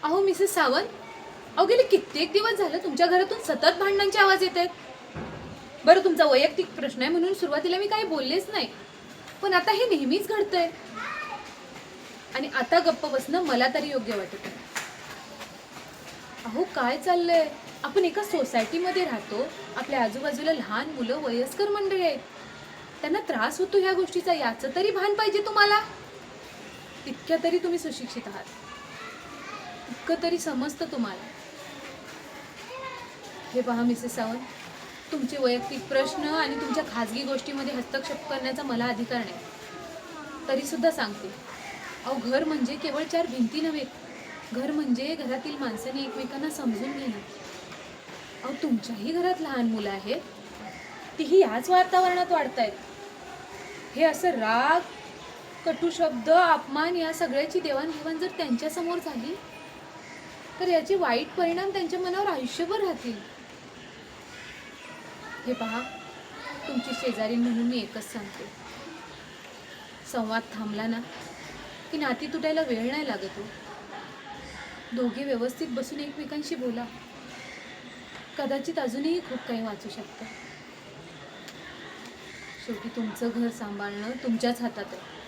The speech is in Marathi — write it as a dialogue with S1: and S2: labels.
S1: अहो मिसेस सावंत, अहो गेले कित्येक दिवस झालं तुमच्या घरातून सतत भांडणांचे आवाज येत आहेत. बरं, तुमचा वैयक्तिक प्रश्न आहे म्हणून सुरुवातीला मी काही बोललेच नाही, पण आता हे नेहमीच घडतंय आणि आता गप्प बसणं मला तरी योग्य वाटत नाही. अहो काय चाललंय, आपण एका सोसायटीमध्ये राहतो, आपल्या आजूबाजूला लहान मुलं, वयस्कर मंडळी आहेत, त्यांना त्रास होतो ह्या गोष्टीचा, याचं तरी भान पाहिजे तुम्हाला. इतक्या तरी तुम्ही सुशिक्षित आहात, इतकं तरी समजतं तुम्हाला. हे पहा मिसेस सावंत, तुमचे वैयक्तिक प्रश्न आणि तुमच्या खाजगी गोष्टीमध्ये हस्तक्षेप करण्याचा मला अधिकार नाही. तरी सुद्धा सांगते, अहो घर म्हणजे केवळ चार भिंती नव्हे, घर म्हणजे घरातील माणसांनी एकमेकांना समजून घेणं. अहो तुमच्याही घरात लहान मुलं आहेत, तीही याच वातावरणात वाढतायत. हे असं राग, कटू शब्द, अपमान या सगळ्याची देवाणघेवाण जर त्यांच्यासमोर झाली तर याचे वाईट परिणाम त्यांच्या मनावर आयुष्यभर राहतील. हे पहा, तुमची शेजारी म्हणून मी एकच सांगते, संवाद थांबला ना की नाती तुटायला वेळ नाही लागत हो. दोघे व्यवस्थित बसून एकमेकांशी बोला, कदाचित अजूनही खूप काही वाचू शकतं. शेवटी तुमचं घर सांभाळणं तुमच्याच हातात आहे.